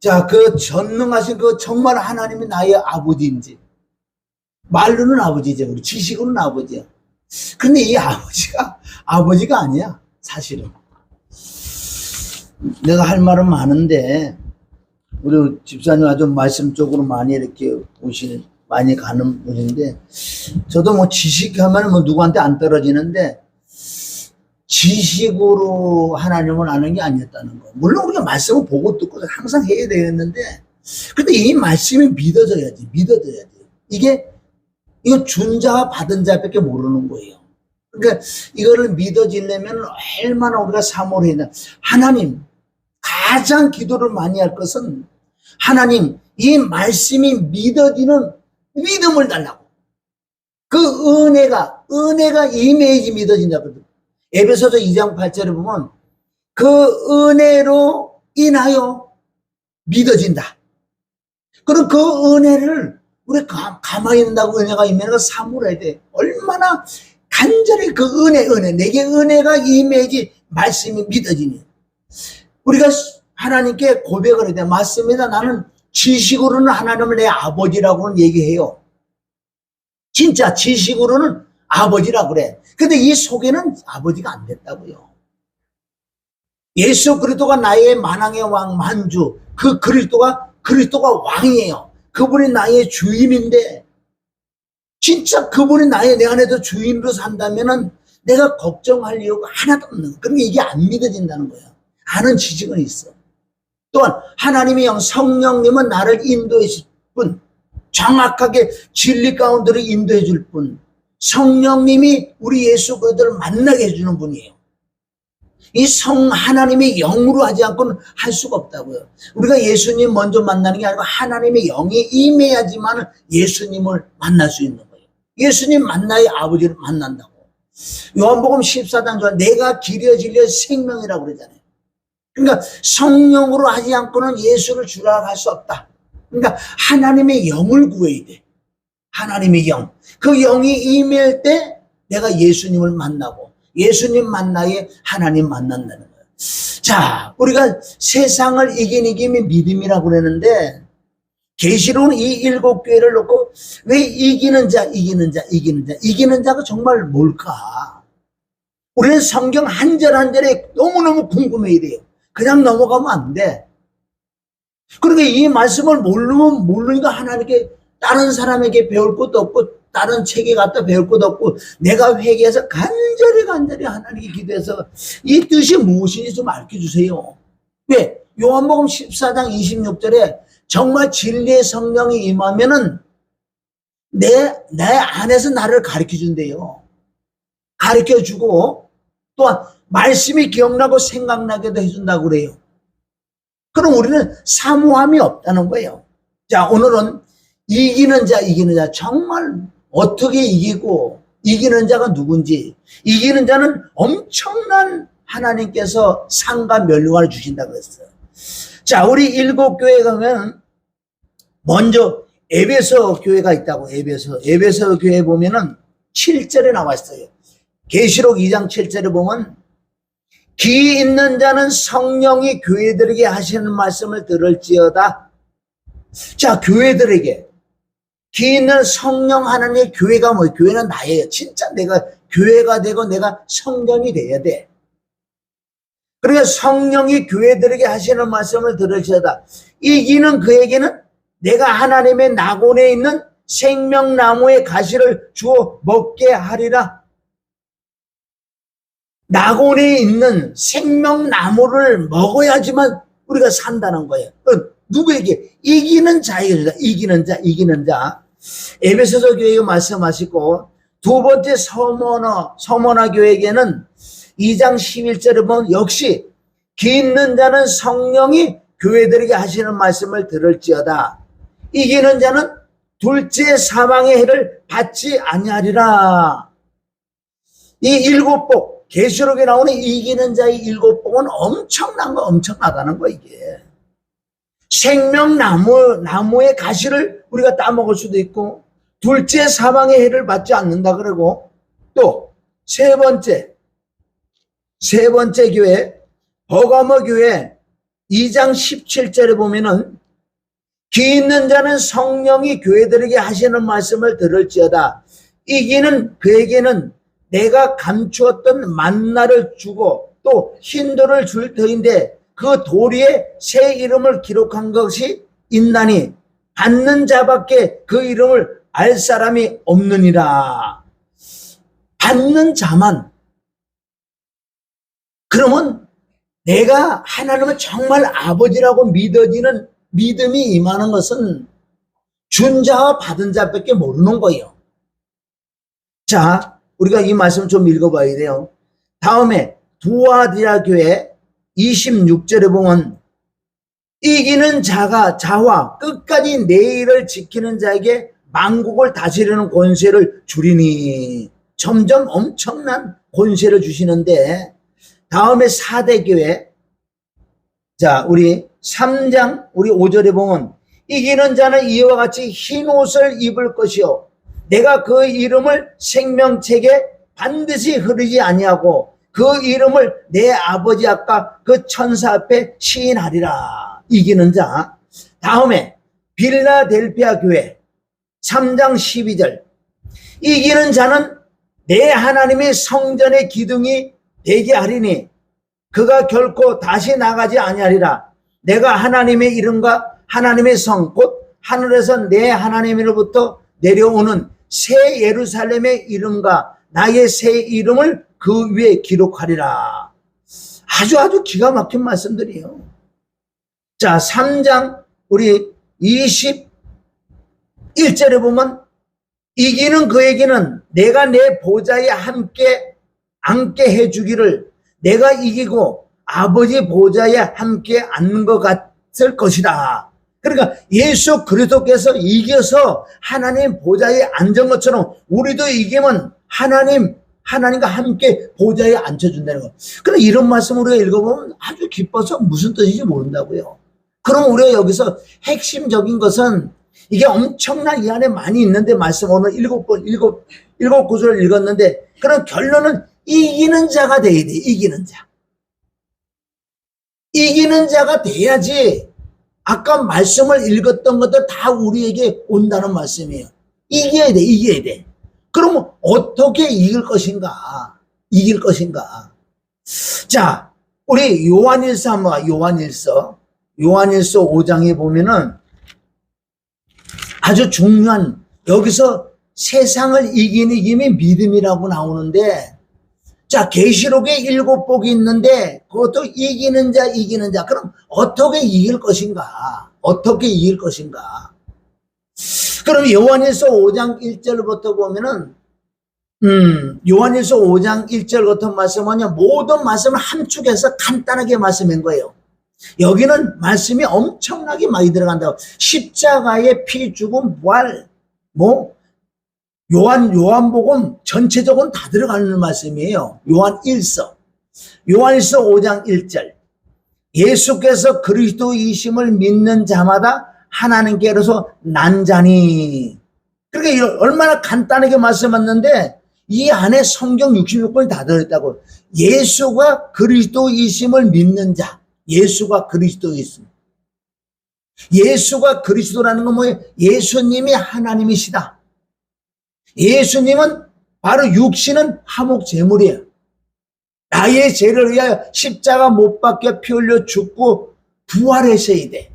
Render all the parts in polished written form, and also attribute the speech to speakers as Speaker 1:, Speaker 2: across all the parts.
Speaker 1: 자, 그 전능하신 그 정말 하나님이 나의 아버지인지, 말로는 아버지죠. 우리 지식으로는 아버지야. 근데 이 아버지가 아니야, 사실은. 내가 할 말은 많은데, 우리 집사님 아주 말씀 쪽으로 많이 이렇게 많이 가는 분인데, 저도 뭐 지식하면 뭐 누구한테 안 떨어지는데, 지식으로 하나님을 아는 게 아니었다는 거. 물론 우리가 말씀을 보고 듣고 항상 해야 되겠는데, 근데 이 말씀이 믿어져야지. 이거 준 자와 받은 자밖에 모르는 거예요. 그러니까 이거를 믿어지려면 얼마나 우리가 사모를 해야 되나. 하나님, 가장 기도를 많이 할 것은 하나님, 이 말씀이 믿어지는 믿음을 달라고. 그 은혜가 임해야지 믿어진다거든. 에베소서 2장 8절에 보면 그 은혜로 인하여 믿어진다. 그럼 그 은혜를 우리 가만히 있는다고 은혜가 임해가 사모해야 돼. 얼마나 간절히 그 은혜 내게 은혜가 임해야지 말씀이 믿어지니. 우리가 하나님께 고백을 해야 돼. 맞습니다. 나는 지식으로는 하나님을 내 아버지라고는 얘기해요. 진짜 지식으로는 아버지라고 그래. 근데 이 속에는 아버지가 안 됐다고요. 예수 그리스도가 나의 만왕의 왕 만주, 그 그리스도가 왕이에요. 그분이 나의 주임인데, 진짜 그분이 내 안에서 주임으로 산다면은 내가 걱정할 이유가 하나도 없는 거예요. 그러니까 이게 안 믿어진다는 거예요. 아는 지식은 있어. 또한 하나님의 영 성령님은 나를 인도해 줄 뿐, 정확하게 진리 가운데로 인도해 줄 뿐, 성령님이 우리 예수 그리스도를 만나게 해주는 분이에요. 이 하나님의 영으로 하지 않고는 할 수가 없다고요. 우리가 예수님 먼저 만나는 게 아니고 하나님의 영이 임해야지만 예수님을 만날 수 있는 거예요. 예수님 만나야 아버지를 만난다고. 요한복음 14장 전 내가 길이요 진리요 생명이라고 그러잖아요. 그러니까 성령으로 하지 않고는 예수를 주라 할 수 없다. 그러니까 하나님의 영을 구해야 돼. 하나님의 영. 그 영이 임할 때 내가 예수님을 만나고 예수님 만나야 하나님 만난다는 거예요. 자, 우리가 세상을 이긴 이김이 믿음이라고 그러는데 계시록은 이 7교회를 놓고 왜 이기는 자가 정말 뭘까? 우리는 성경 한 절 한 절에 너무너무 궁금해야 돼요. 그냥 넘어가면 안 돼. 그러니까 이 말씀을 모르니까 하나님께 다른 사람에게 배울 것도 없고 다른 책에 갖다 배울 것도 없고 내가 회개해서 간절히 하나님께 기도해서 이 뜻이 무엇인지 좀 알려주세요. 왜? 요한복음 14장 26절에 정말 진리의 성령이 임하면은 내 안에서 나를 가르쳐준대요. 가르쳐주고 또한 말씀이 기억나고 생각나게도 해준다고 그래요. 그럼 우리는 사모함이 없다는 거예요. 자, 오늘은 이기는 자 정말 어떻게 이기고 이기는 자가 누군지. 이기는 자는 엄청난 하나님께서 상과 멸류관을 주신다고 그랬어요. 자, 우리 7교회 가면 먼저 에베소 교회가 있다고. 에베소 교회 보면은 7절에 나와 있어요. 계시록 2장 7절에 보면 귀 있는 자는 성령이 교회들에게 하시는 말씀을 들을지어다. 자, 교회들에게 귀 있는 성령 하나님의 교회가 뭐예요? 교회는 나예요. 진짜 내가 교회가 되고 내가 성령이 돼야 돼. 그러니까 성령이 교회들에게 하시는 말씀을 들을지어다. 이기는 그에게는 내가 하나님의 낙원에 있는 생명나무의 가시를 주어 먹게 하리라. 낙원에 있는 생명나무를 먹어야지만 우리가 산다는 거예요. 누구에게? 이기는 자에게 주다. 이기는 자. 에베소서 교회에 말씀하시고 두 번째 서머나 교회에게는 2장 11절에 보면 역시 귀 있는 자는 성령이 교회들에게 하시는 말씀을 들을지어다. 이기는 자는 둘째 사망의 해를 받지 아니하리라. 이 7복, 계시록에 나오는 이기는 자의 7복은 엄청나다는 거 이게. 생명나무의 가시를 우리가 따먹을 수도 있고, 둘째 사망의 해를 받지 않는다 그러고, 또 세 번째 교회, 버가모 교회 2장 17절에 보면은 기 있는 자는 성령이 교회들에게 하시는 말씀을 들을지어다. 이기는 그에게는 내가 감추었던 만나를 주고 또 흰 돌을 줄 터인데 그 돌 위에 새 이름을 기록한 것이 있나니 받는 자밖에 그 이름을 알 사람이 없느니라. 받는 자만. 그러면 내가 하나님을 정말 아버지라고 믿어지는 믿음이 임하는 것은 준 자와 받은 자밖에 모르는 거예요. 자, 우리가 이 말씀 좀 읽어봐야 돼요. 다음에 두아디라 교회 26절에 보면 이기는 자와 끝까지 내 일을 지키는 자에게 만국을 다스리는 권세를 주리니. 점점 엄청난 권세를 주시는데, 다음에 사대교회, 자, 우리 3장 우리 5절에 보면 이기는 자는 이와 같이 흰 옷을 입을 것이요 내가 그 이름을 생명책에 반드시 흐르지 아니하고 그 이름을 내 아버지 아까 그 천사 앞에 시인하리라. 이기는 자. 다음에 빌라델피아 교회 3장 12절 이기는 자는 내 하나님의 성전의 기둥이 되게 하리니 그가 결코 다시 나가지 아니하리라. 내가 하나님의 이름과 하나님의 성 곧 하늘에서 내 하나님으로부터 내려오는 새 예루살렘의 이름과 나의 새 이름을 그 위에 기록하리라. 아주 기가 막힌 말씀들이에요. 자, 3장 우리 21절에 보면 이기는 그에게는 내가 내 보좌에 함께 앉게 해주기를 내가 이기고 아버지 보좌에 함께 앉는 것 같을 것이다. 그러니까 예수 그리스도께서 이겨서 하나님 보좌에 앉은 것처럼 우리도 이기면 하나님과 함께 보좌에 앉혀준다는 거. 그런데 이런 말씀 우리가 읽어보면 아주 기뻐서 무슨 뜻인지 모른다고요. 그럼 우리가 여기서 핵심적인 것은 이게 엄청난 이 안에 많이 있는데 말씀 오늘 일곱 구절을 읽었는데 그런 결론은 이기는 자가 돼야 돼. 이기는 자. 이기는 자가 돼야지 아까 말씀을 읽었던 것들 다 우리에게 온다는 말씀이에요. 이겨야 돼. 이겨야 돼. 그러면 어떻게 이길 것인가? 이길 것인가? 자, 우리 요한일서 한번 봐. 요한일서 5장에 보면은 아주 중요한 여기서 세상을 이기는 힘이 믿음이라고 나오는데 자, 계시록에 7복이 있는데 그것도 이기는 자. 그럼 어떻게 이길 것인가? 어떻게 이길 것인가? 그럼 요한일서 5장 1절부터 보면은 요한일서 5장 1절부터 말씀하면 모든 말씀을 함축해서 간단하게 말씀한 거예요. 여기는 말씀이 엄청나게 많이 들어간다고. 십자가의 피 죽음 부활 요한복음 전체적으로 다 들어가는 말씀이에요. 요한일서 5장 1절 예수께서 그리스도이심을 믿는 자마다 하나님께로서 난 자니. 그러니까 얼마나 간단하게 말씀하셨는데 이 안에 성경 66권이 다 들어있다고. 예수가 그리스도이심을 믿는 자. 예수가 그리스도이심. 예수가 그리스도라는 건 뭐예요? 예수님이 하나님이시다. 예수님은 바로 육신은 화목제물이에요. 나의 죄를 위하여 십자가 못 박혀 피 흘려 죽고 부활하셔야 돼.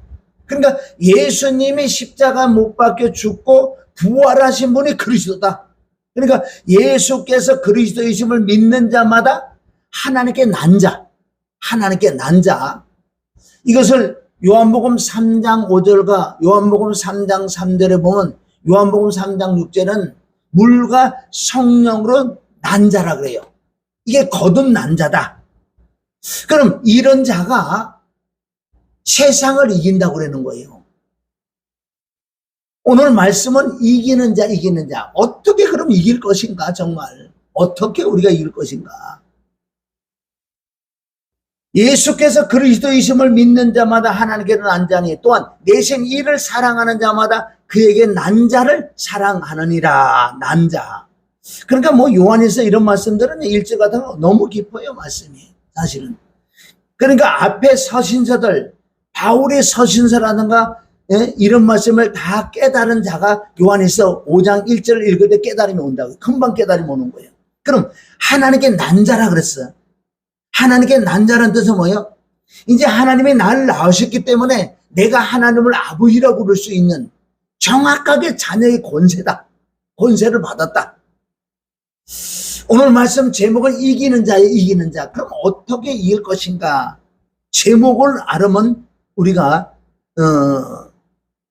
Speaker 1: 그러니까 예수님이 십자가 못 박혀 죽고 부활하신 분이 그리스도다. 그러니까 예수께서 그리스도이심을 믿는 자마다 하나님께 난 자. 이것을 요한복음 3장 5절과 요한복음 3장 3절에 보면 요한복음 3장 6절은 물과 성령으로 난 자라 그래요. 이게 거듭난 자다. 그럼 이런 자가 세상을 이긴다고 그러는 거예요. 오늘 말씀은 이기는 자. 어떻게 그럼 이길 것인가 정말. 어떻게 우리가 이길 것인가. 예수께서 그리스도이심을 믿는 자마다 하나님께로 난 자니 또한 내신 이를 사랑하는 자마다 그에게 난 자를 사랑하느니라. 난 자. 그러니까 요한에서 이런 말씀들은 1절 같은 거 너무 깊어요. 말씀이 사실은. 그러니까 앞에 서신서들 바울의 서신서라든가 이런 말씀을 다 깨달은 자가 요한일서 5장 1절을 읽을 때 깨달음이 온다고. 금방 깨달음이 오는 거예요. 그럼 하나님께 난 자라 그랬어요. 하나님께 난 자라는 뜻은 뭐예요? 이제 하나님이 나를 낳으셨기 때문에 내가 하나님을 아버지라고 부를 수 있는 정확하게 자녀의 권세다. 권세를 받았다. 오늘 말씀 제목은 이기는 자예요. 이기는 자. 그럼 어떻게 이길 것인가? 제목을 알으면 우리가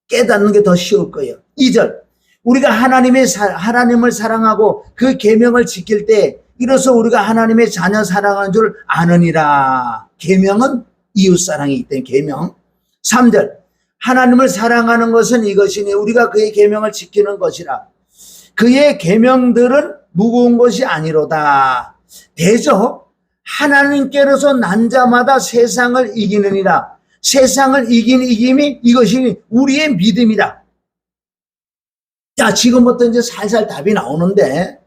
Speaker 1: 깨닫는 게 더 쉬울 거예요. 2절. 우리가 하나님을 사랑하고 그 계명을 지킬 때 이로써 우리가 하나님의 자녀 사랑하는 줄 아느니라. 계명은 이웃사랑이기 때문에 계명. 3절. 하나님을 사랑하는 것은 이것이니 우리가 그의 계명을 지키는 것이라. 그의 계명들은 무거운 것이 아니로다. 대저 하나님께로서 난 자마다 세상을 이기느니라. 세상을 이긴 이김이 이것이 우리의 믿음이다. 자, 지금부터 이제 살살 답이 나오는데,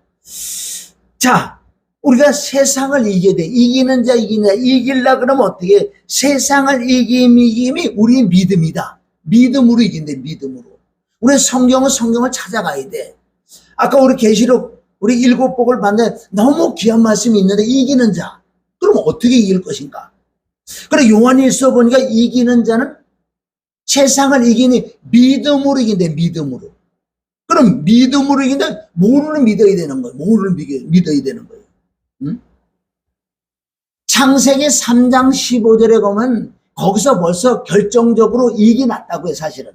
Speaker 1: 자, 우리가 세상을 이겨야 돼. 이기는 자, 이기는 자. 이길라 그러면 어떻게? 세상을 이김이 우리의 믿음이다. 믿음으로 이긴대, 믿음으로. 우리 성경을 찾아가야 돼. 아까 우리 계시록, 우리 7복을 봤는데 너무 귀한 말씀이 있는데 이기는 자. 그럼 어떻게 이길 것인가? 그래, 요한일서 보니까 이기는 자는 세상을 이기니 믿음으로 이긴대, 믿음으로. 그럼 믿음으로 이긴데 뭐를 믿어야 되는 거예요? 뭐를 믿어야 되는 거예요? 응? 창세기 3장 15절에 보면 거기서 벌써 결정적으로 이익이 났다고요, 사실은.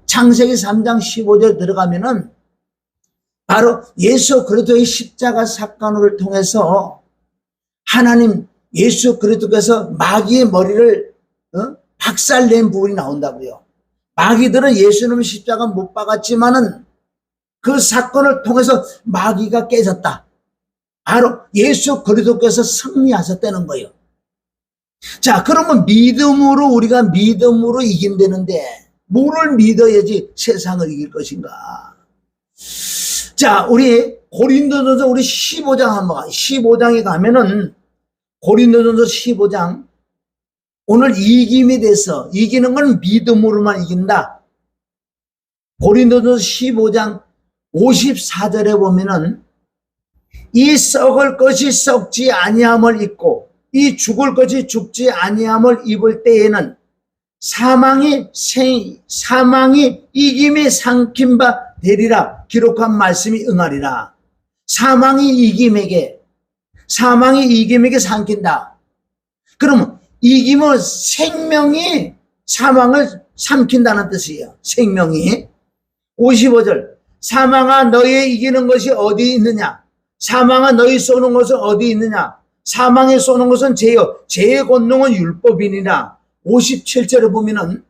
Speaker 1: 창세기 3장 15절 들어가면은 바로 예수 그리스도의 십자가 사건을 통해서 하나님 예수 그리스도께서 마귀의 머리를 박살낸 부분이 나온다고요. 마귀들은 예수님의 십자가 못 박았지만은 그 사건을 통해서 마귀가 깨졌다. 바로 예수 그리스도께서 승리하셨다는 거예요. 자, 그러면 믿음으로 우리가 믿음으로 이긴다는데 뭐를 믿어야지 세상을 이길 것인가? 자, 우리 고린도전서 우리 15장 한번 가요. 15장에 가면은 고린도전서 15장 오늘 이김에 대해서 이기는 건 믿음으로만 이긴다. 고린도전서 15장 54절에 보면은 이 썩을 것이 썩지 아니함을 입고 이 죽을 것이 죽지 아니함을 입을 때에는 사망이 이김에 삼킨 바 되리라 기록한 말씀이 응하리라. 사망이 이김에게 삼킨다. 그러면 이김은 생명이 사망을 삼킨다는 뜻이에요. 생명이. 55절. 사망아 너희 이기는 것이 어디 있느냐? 사망아 너희 쏘는 것은 어디 있느냐? 사망에 쏘는 것은 죄요. 죄의 권능은 율법이니라. 57절에 보면은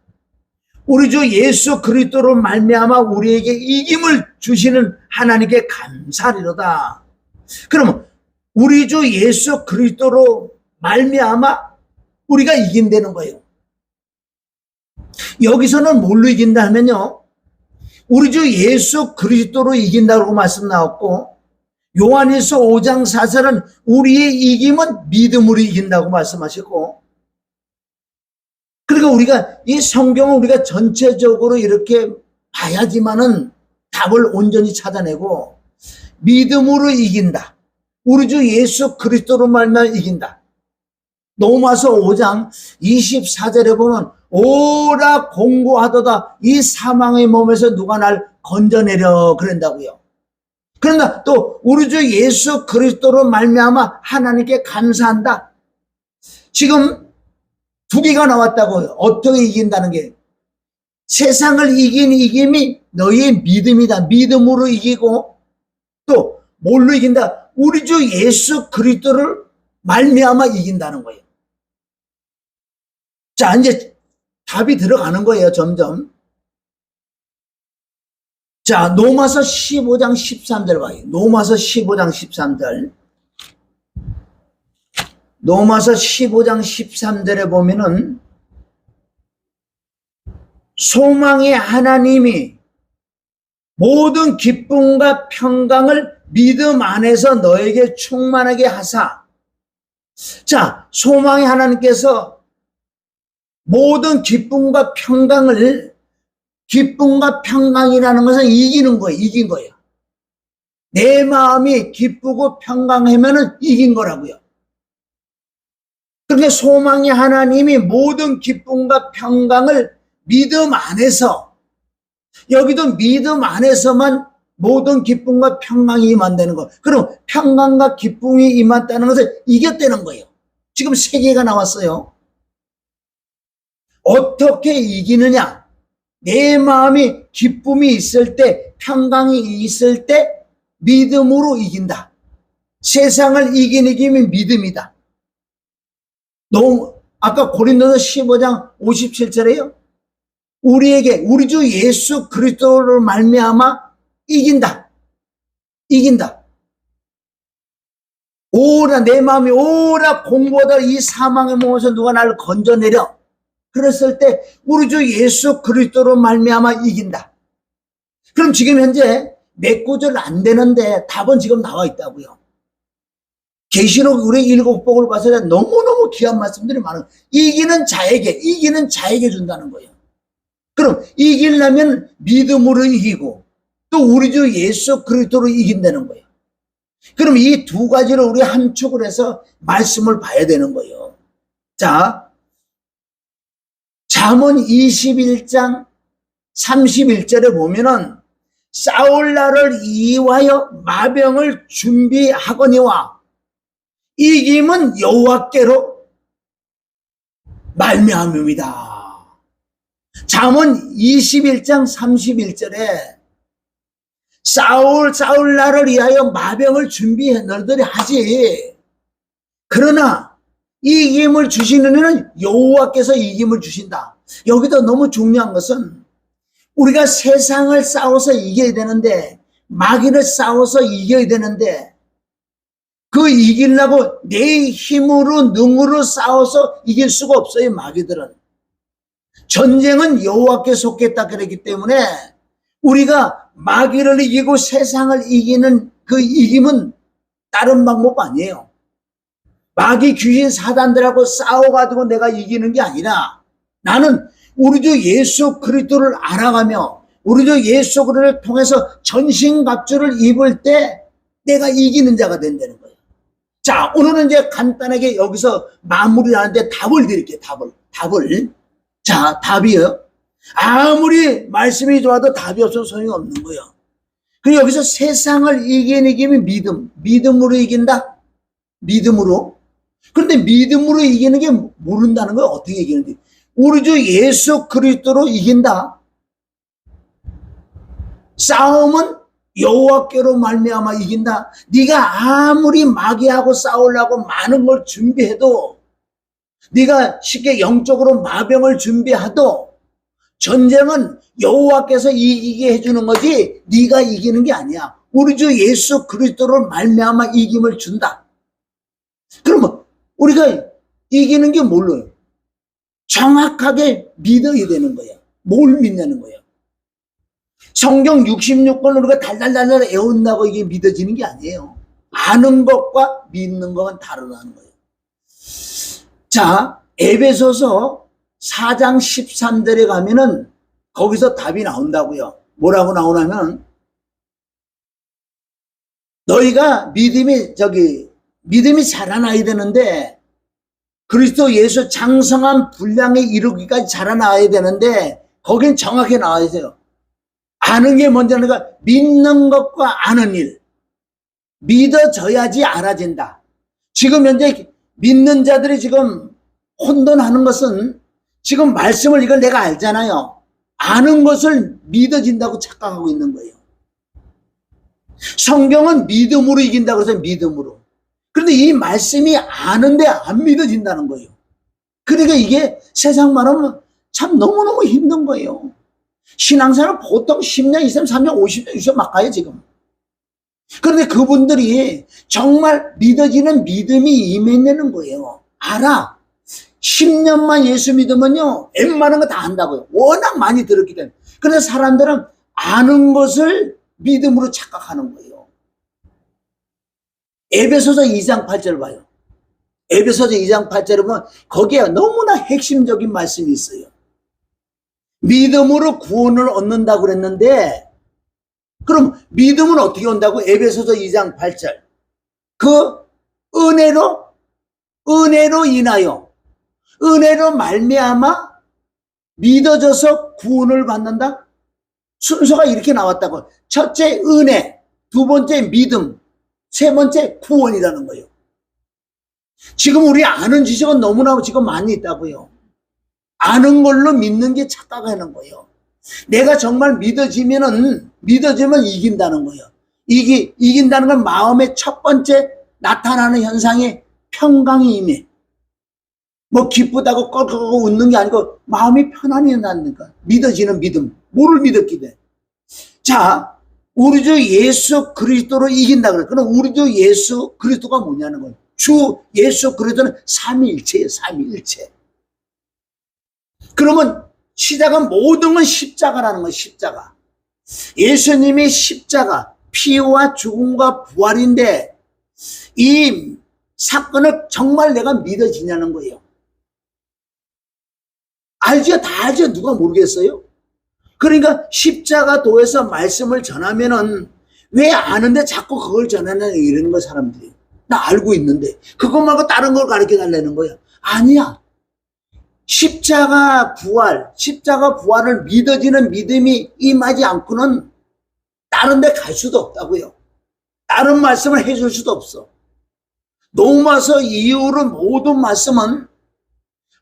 Speaker 1: 우리 주 예수 그리스도로 말미암아 우리에게 이김을 주시는 하나님께 감사리로다. 그러면 우리 주 예수 그리스도로 말미암아 우리가 이긴다는 거예요. 여기서는 뭘로 이긴다 하면요, 우리 주 예수 그리스도로 이긴다고 말씀 나왔고, 요한일서 5장 4절은 우리의 이김은 믿음으로 이긴다고 말씀하시고, 그러니까 우리가 이 성경을 우리가 전체적으로 이렇게 봐야지만은 답을 온전히 찾아내고 믿음으로 이긴다. 우리 주 예수 그리스도로 말미암아 이긴다. 로마서 5장 24절에 보면 오라 공고하도다 이 사망의 몸에서 누가 날 건져내려 그런다고요. 그러나 또 우리 주 예수 그리스도로 말미암아 하나님께 감사한다. 지금 두 개가 나왔다고요. 어떻게 이긴다는 게. 세상을 이긴 이김이 너희의 믿음이다. 믿음으로 이기고 또 뭘로 이긴다? 우리 주 예수 그리스도를 말미암아 이긴다는 거예요. 자, 이제 답이 들어가는 거예요. 점점. 자, 로마서 15장 13절 봐요. 로마서 15장 13절. 로마서 15장 13절에 보면은 소망의 하나님이 모든 기쁨과 평강을 믿음 안에서 너에게 충만하게 하사. 자, 소망의 하나님께서 모든 기쁨과 평강이라는 것은 이기는 거예요. 이긴 거예요. 내 마음이 기쁘고 평강하면은 이긴 거라고요. 그렇게 소망의 하나님이 모든 기쁨과 평강을 믿음 안에서, 여기도 믿음 안에서만 모든 기쁨과 평강이 임한다는 거. 그럼 평강과 기쁨이 임한다는 것을 이겼다는 거예요. 지금 세 개가 나왔어요. 어떻게 이기느냐? 내 마음이 기쁨이 있을 때, 평강이 있을 때 믿음으로 이긴다. 세상을 이기는 힘이 믿음이다. 아까 고린도서 15장 57절에요. 우리에게 우리 주 예수 그리스도로 말미암아 이긴다. 오라 내 마음이 오라 공고하다 이 사망의 몸에서 누가 나를 건져내려. 그랬을 때 우리 주 예수 그리스도로 말미암아 이긴다. 그럼 지금 현재 몇 구절 안 되는데 답은 지금 나와 있다고요. 계시록 우리 7복을 봐서 너무너무 귀한 말씀들이 많아요. 이기는 자에게 준다는 거예요. 그럼 이기려면 믿음으로 이기고 또 우리 주 예수 그리스도로 이긴다는 거예요. 그럼 이 두 가지를 우리 함축을 해서 말씀을 봐야 되는 거예요. 자, 잠언 21장 31절에 보면은 싸울 날을 이유하여 마병을 준비하거니와 이김은 여호와께로 말미암음이다. 잠언 21장 31절에 싸울 날을 위하여 마병을 준비해 너희들이 하지. 그러나 이김을 주시는 이는 여호와께서 이김을 주신다. 여기도 너무 중요한 것은 우리가 세상을 싸워서 이겨야 되는데, 마귀를 싸워서 이겨야 되는데, 그 이기려고 내 힘으로 능으로 싸워서 이길 수가 없어요. 마귀들은. 전쟁은 여호와께 속했다 그랬기 때문에 우리가 마귀를 이기고 세상을 이기는 그 이김은 다른 방법 아니에요. 마귀 귀신 사단들하고 싸워가지고 내가 이기는 게 아니라 나는 우리 주 예수 그리스도를 알아가며 우리 주 예수 그리스도를 통해서 전신갑주를 입을 때 내가 이기는 자가 된다는 거예요. 자, 오늘은 이제 간단하게 여기서 마무리를 하는데 답을 드릴게요. 답을. 자, 답이요. 아무리 말씀이 좋아도 답이 없어서 소용이 없는 거예요. 그리고 여기서 세상을 이기는 힘이 믿음으로 이긴다? 믿음으로. 그런데 믿음으로 이기는 게 모른다는 거예요. 어떻게 이기는지. 우리 주 예수 그리스도로 이긴다. 싸움은 여호와께로 말미암아 이긴다. 네가 아무리 마귀하고 싸우려고 많은 걸 준비해도, 네가 쉽게 영적으로 마병을 준비해도 전쟁은 여호와께서 이기게 해주는 거지 네가 이기는 게 아니야. 우리 주 예수 그리스도로 말미암아 이김을 준다. 그러면 우리가 이기는 게 뭘로요? 정확하게 믿어야 되는 거예요. 뭘 믿냐는 거예요. 성경 66권 우리가 달달달달 외운다고 이게 믿어지는 게 아니에요. 아는 것과 믿는 것은 다르다는 거예요. 자, 에베소서 4장 13절에 가면은 거기서 답이 나온다고요. 뭐라고 나오냐면 너희가 믿음이 자라나야 되는데 그리스도 예수 장성한 분량에 이르기까지 자라나야 되는데 거긴 정확히 나와야 돼요. 아는 게 먼저니까 믿는 것과 아는 일. 믿어져야지 알아진다. 지금 현재 믿는 자들이 지금 혼돈하는 것은 지금 말씀을 이걸 내가 알잖아요. 아는 것을 믿어진다고 착각하고 있는 거예요. 성경은 믿음으로 이긴다고 해서 믿음으로. 그런데 이 말씀이 아는데 안 믿어진다는 거예요. 그러니까 이게 세상 말하면 참 너무너무 힘든 거예요. 신앙생활 보통 10년, 20년, 3년, 50년, 60년 막 가요 지금. 그런데 그분들이 정말 믿어지는 믿음이 임해내는 거예요. 알아. 10년만 예수 믿으면요 웬만한 거 다 안다고요. 워낙 많이 들었기 때문에. 그래서 사람들은 아는 것을 믿음으로 착각하는 거예요. 에베소서 2장 8절 봐요. 에베소서 2장 8절에 보면 거기에 너무나 핵심적인 말씀이 있어요. 믿음으로 구원을 얻는다고 그랬는데, 그럼 믿음은 어떻게 온다고? 에베소서 2장 8절. 그 은혜로 인하여, 은혜로 말미암아 믿어져서 구원을 받는다? 순서가 이렇게 나왔다고. 첫째 은혜, 두 번째 믿음, 세 번째 구원이라는 거예요. 지금 우리 아는 지식은 너무나 지금 많이 있다고요. 아는 걸로 믿는 게 착각하는 거예요. 내가 정말 믿어지면 이긴다는 거예요. 이긴다는 건 마음의 첫 번째 나타나는 현상이 평강이 임해. 뭐 기쁘다고 껄껄껄 웃는 게 아니고 마음이 편안히 나니까 믿어지는 믿음. 뭐를 믿었기 때문에. 자, 우리 주 예수 그리스도로 이긴다 그래. 그럼 우리 주 예수 그리스도가 뭐냐는 거예요. 주 예수 그리스도는 삼위일체예요. 삼위일체. 그러면 시작은 모든 건 십자가라는 거예요. 십자가. 예수님이 십자가, 피와 죽음과 부활인데 이 사건을 정말 내가 믿어지냐는 거예요. 알죠? 다 알죠? 누가 모르겠어요? 그러니까 십자가 도에서 말씀을 전하면은 왜 아는데 자꾸 그걸 전하냐 이러는 거 사람들이. 나 알고 있는데 그것 말고 다른 걸 가르쳐 달라는 거야. 아니야. 십자가 부활을 믿어지는 믿음이 임하지 않고는 다른 데 갈 수도 없다고요. 다른 말씀을 해줄 수도 없어. 로마서 이후로 모든 말씀은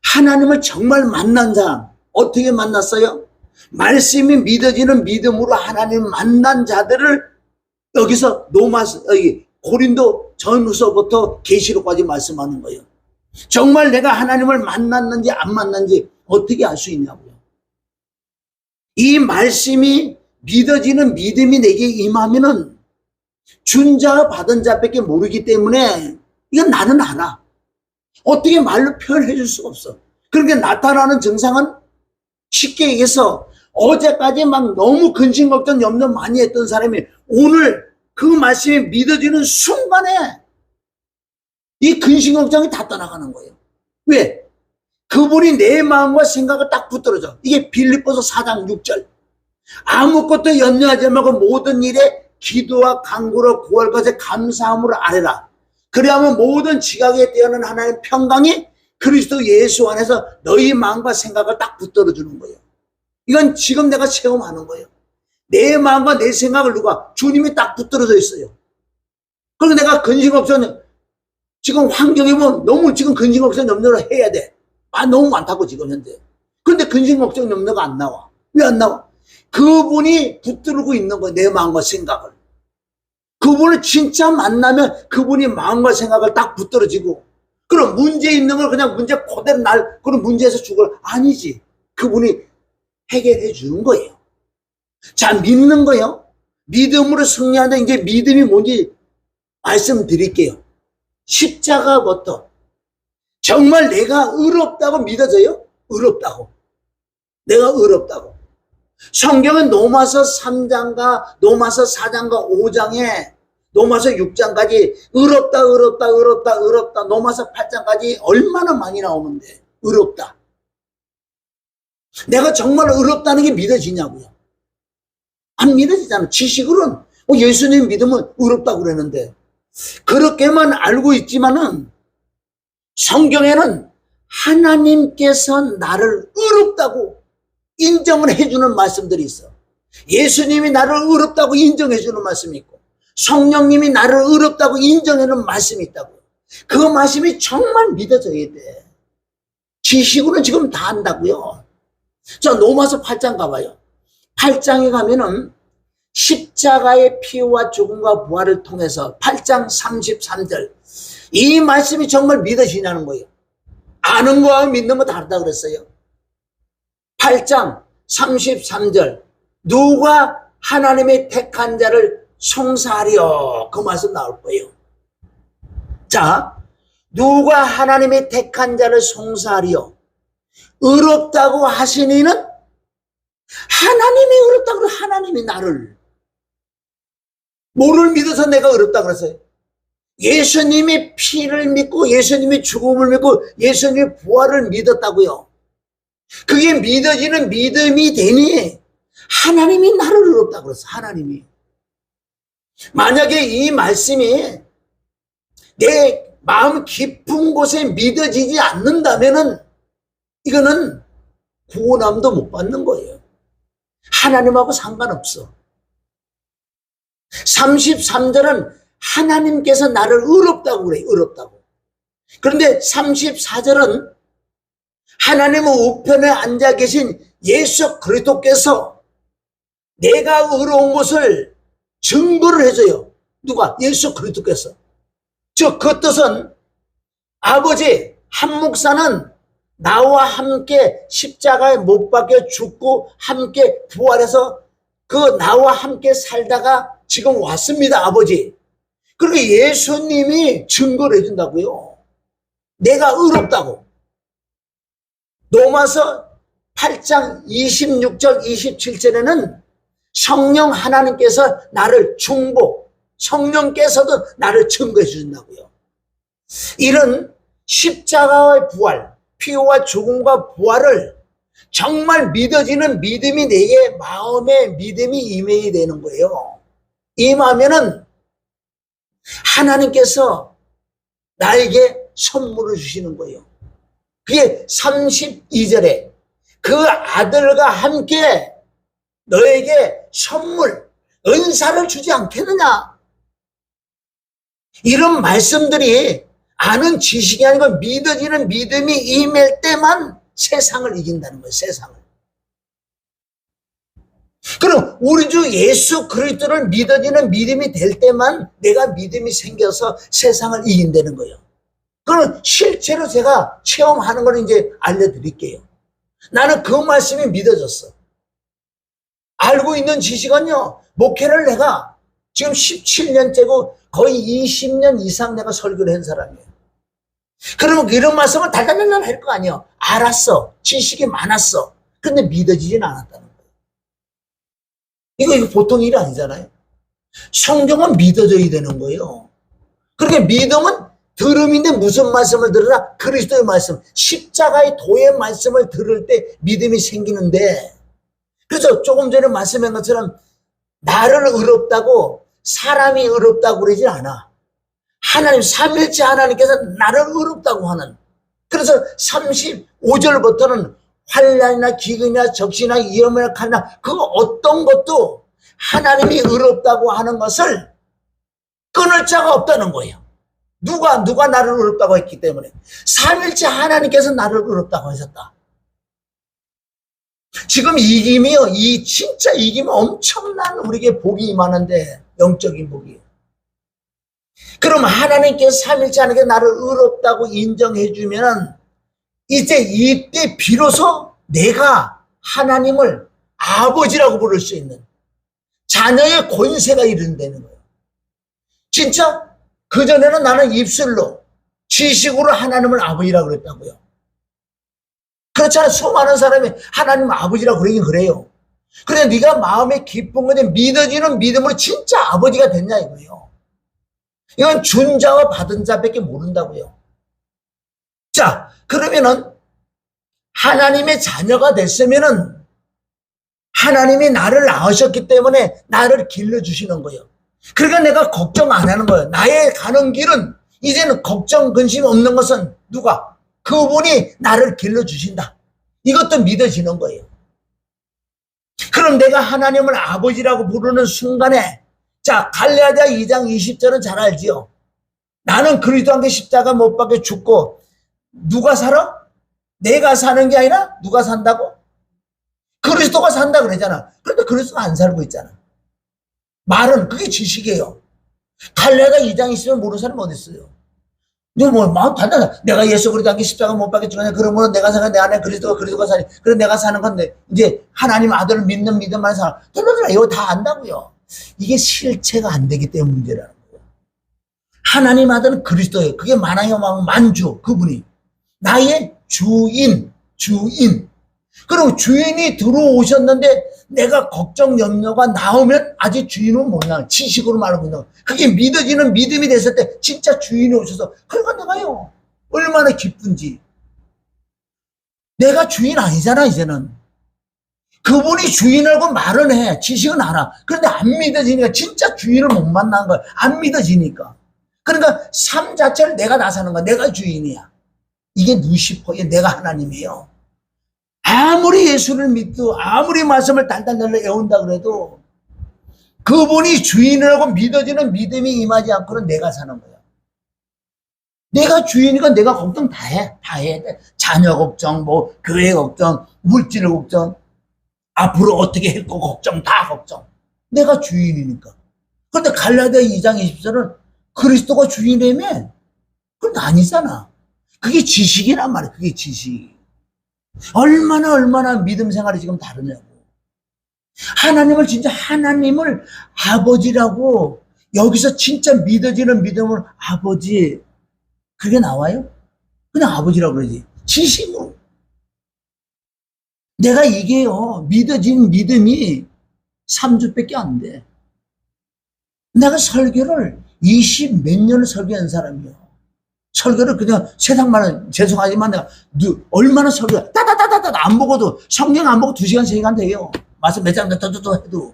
Speaker 1: 하나님을 정말 만난 사람, 어떻게 만났어요? 말씀이 믿어지는 믿음으로 하나님 만난 자들을 여기서 고린도 전후서부터 계시록까지 말씀하는 거예요. 정말 내가 하나님을 만났는지 안 만났는지 어떻게 알 수 있냐고요. 이 말씀이 믿어지는 믿음이 내게 임하면은 준 자와 받은 자밖에 모르기 때문에 이건 나는 알아. 어떻게 말로 표현해 줄 수가 없어. 그러니까 나타나는 증상은 쉽게 얘기해서 어제까지 막 너무 근심 걱정 염려 많이 했던 사람이 오늘 그 말씀이 믿어지는 순간에 이 근심 걱정이 다 떠나가는 거예요. 왜? 그분이 내 마음과 생각을 딱 붙들어줘. 이게 빌립보서 4장 6절. 아무것도 염려하지 말고 모든 일에 기도와 간구로 구할 것에 감사함으로 아뢰라. 그리하면 모든 지각에 뛰어난 하나님의 평강이 그리스도 예수 안에서 너희 마음과 생각을 딱 붙들어 주는 거예요. 이건 지금 내가 체험하는 거예요. 내 마음과 내 생각을 주님이 딱 붙들어져 있어요. 그리고 내가 근심 걱정, 지금 환경이 뭐 너무 지금 근심 걱정 염려를 해야 돼. 너무 많다고 지금 현재. 그런데 근심 걱정 염려가 안 나와. 왜 안 나와? 그분이 붙들고 있는 거예요. 내 마음과 생각을. 그분을 진짜 만나면 그분이 마음과 생각을 딱 붙들어지고, 그럼 문제 있는 걸 그냥 문제 그대로 그럼 문제에서 죽을 아니지. 그분이 해결해 주는 거예요. 자, 믿는 거예요. 믿음으로 승리하는데 이제 믿음이 뭔지 말씀드릴게요. 십자가부터 정말 내가 의롭다고 믿어져요? 의롭다고. 내가 의롭다고. 성경은 로마서 3장과 로마서 4장과 5장에 로마서 6장까지 의롭다 로마서 8장까지 얼마나 많이 나오는데 의롭다. 내가 정말 의롭다는 게 믿어지냐고요. 안 믿어지잖아. 지식으로는 예수님 믿으면 의롭다고 그러는데 그렇게만 알고 있지만은 성경에는 하나님께서 나를 의롭다고 인정을 해주는 말씀들이 있어. 예수님이 나를 의롭다고 인정해주는 말씀이 있고 성령님이 나를 의롭다고 인정해주는 말씀이 있다고. 그 말씀이 정말 믿어져야 돼. 지식으로는 지금 다 안다고요. 자, 로마서 8장 가봐요. 8장에 가면은 십자가의 피와 죽음과 부활을 통해서 8장 33절 이 말씀이 정말 믿어지냐는 거예요. 아는 거와 믿는 거 다르다 그랬어요. 8장 33절 누가 하나님의 택한 자를 송사하려 그 말씀 나올 거예요. 자, 누가 하나님의 택한 자를 송사하려 의롭다고 하시니는 하나님이 의롭다고 그래. 하나님이 나를 뭐를 믿어서 내가 의롭다고 그랬어요? 예수님의 피를 믿고 예수님의 죽음을 믿고 예수님의 부활을 믿었다고요. 그게 믿어지는 믿음이 되니 하나님이 나를 의롭다고 그랬어. 하나님이. 만약에 이 말씀이 내 마음 깊은 곳에 믿어지지 않는다면은 이거는 구원함도 못 받는 거예요. 하나님하고 상관없어. 33절은 하나님께서 나를 의롭다고 그래요. 의롭다고. 그런데 34절은 하나님의 우편에 앉아 계신 예수 그리스도께서 내가 의로운 것을 증거를 해줘요. 누가? 예수 그리스도께서. 즉 그 뜻은 아버지 한 목사는 나와 함께 십자가에 못 박혀 죽고 함께 부활해서 그 나와 함께 살다가 지금 왔습니다. 아버지. 그렇게 예수님이 증거를 해준다고요. 내가 의롭다고. 로마서 8장 26절 27절에는 성령 하나님께서 나를 중보, 성령께서도 나를 증거해 주신다고요. 이런 십자가의 부활, 피와 죽음과 부활을 정말 믿어지는 믿음이 내게 마음에 믿음이 임해야 되는 거예요. 임하면은 하나님께서 나에게 선물을 주시는 거예요. 그게 32절에 그 아들과 함께 너에게 선물, 은사를 주지 않겠느냐. 이런 말씀들이 아는 지식이 아니고 믿어지는 믿음이 임할 때만 세상을 이긴다는 거예요. 세상을. 그럼 우리 주 예수 그리스도를 믿어지는 믿음이 될 때만 내가 믿음이 생겨서 세상을 이긴다는 거예요. 그럼 실제로 제가 체험하는 걸 이제 알려드릴게요. 나는 그 말씀이 믿어졌어. 알고 있는 지식은요, 목회를 내가 지금 17년째고 거의 20년 이상 내가 설교를 한 사람이에요. 그러면 이런 말씀을 달달달달 할 거 아니에요. 알았어. 지식이 많았어. 근데 믿어지진 않았다는 거예요. 이거 보통 일이 아니잖아요. 성경은 믿어져야 되는 거예요. 그렇게 믿음은 들음인데 무슨 말씀을 들으라? 그리스도의 말씀, 십자가의 도의 말씀을 들을 때 믿음이 생기는데, 그래서 조금 전에 말씀한 것처럼 나를 의롭다고 사람이 의롭다고 그러지 않아. 하나님, 삼일째 하나님께서 나를 의롭다고 하는. 그래서 35절부터는 환난이나 기근이나 적시나 위험이나 칼이나 그 어떤 것도 하나님이 의롭다고 하는 것을 끊을 자가 없다는 거예요. 누가 나를 의롭다고 했기 때문에. 삼일째 하나님께서 나를 의롭다고 하셨다. 지금 이김이요, 진짜 이김은 엄청난 우리에게 복이 임하는데, 영적인 복이. 그럼 하나님께서 삼일째 하나님께서 나를 의롭다고 인정해주면 이제 이때 비로소 내가 하나님을 아버지라고 부를 수 있는 자녀의 권세가 이른다는 거예요. 진짜 그전에는 나는 입술로 지식으로 하나님을 아버지라고 그랬다고요. 그렇잖아. 수많은 사람이 하나님 아버지라고 그러긴 그래요. 그런데 네가 마음에 기쁜 건데 믿어지는 믿음으로 진짜 아버지가 됐냐 이거예요. 이건 준 자와 받은 자밖에 모른다고요. 자, 그러면은 하나님의 자녀가 됐으면은 하나님이 나를 낳으셨기 때문에 나를 길러주시는 거예요. 그러니까 내가 걱정 안 하는 거예요. 나의 가는 길은 이제는 걱정, 근심 없는 것은 누가? 그분이 나를 길러주신다. 이것도 믿어지는 거예요. 그럼 내가 하나님을 아버지라고 부르는 순간에, 자, 갈라디아 2장 20절은 잘 알지요. 나는 그리스도와 함께 십자가 못 박혀 죽고 누가 살아? 내가 사는 게 아니라 누가 산다고? 그리스도가 산다 그러잖아. 그런데 그리스도가 안 살고 있잖아. 말은 그게 지식이에요. 갈라디아 2장 20절 모르는 사람 어디 있어요? 너 뭐 마음 단단하다. 내가 예수 그리스도와 함께 십자가 못 박혀 죽었냐? 그러면 내가 사는 내 안에 그리스도가 사니. 그래 내가 사는 건데 이제 하나님 아들을 믿는 믿음만 살아. 들어들어 이거 다 안다고요. 이게 실체가 안 되기 때문에 문제라는 거예요. 하나님 아들은 그리스도예요. 그게 만왕의 만주 그분이 나의 주인. 그럼 주인이 들어오셨는데 내가 걱정 염려가 나오면 아직 주인은 몰라. 지식으로 말하고 있는 거. 그게 믿어지는 믿음이 됐을 때 진짜 주인이 오셔서 그러니까 내가요 얼마나 기쁜지. 내가 주인 아니잖아 이제는. 그분이 주인이라고 말은 해. 지식은 알아. 그런데 안 믿어지니까 진짜 주인을 못 만난 거야. 안 믿어지니까. 그러니까 삶 자체를 내가 나서는 거야. 내가 주인이야. 이게 루시퍼의 내가 하나님이에요. 아무리 예수를 믿고 아무리 말씀을 달달달달 외운다 그래도 그분이 주인이라고 믿어지는 믿음이 임하지 않고는 내가 사는 거야. 내가 주인이니까 내가 걱정 다 해. 다 해. 자녀 걱정, 뭐 교회 걱정, 물질 걱정, 앞으로 어떻게 할 거 걱정, 다 걱정. 내가 주인이니까. 그런데 갈라디아 2장 20절은 그리스도가 주인이라며? 그건 아니잖아. 그게 지식이란 말이야. 그게 지식. 얼마나 믿음 생활이 지금 다르냐고. 하나님을 진짜 하나님을 아버지라고 여기서 진짜 믿어지는 믿음을 아버지 그게 나와요? 그냥 아버지라고 그러지. 지식으로. 내가 이게요 믿어진 믿음이 3주밖에 안 돼. 내가 설교를 20 몇 년을 설교한 사람이요. 설교를 그냥 세상만은 죄송하지만 내가 얼마나 설교 따다다다다 안 보고도 성경 안 보고 2시간 3시간 돼요. 말씀 몇 장 더 해도.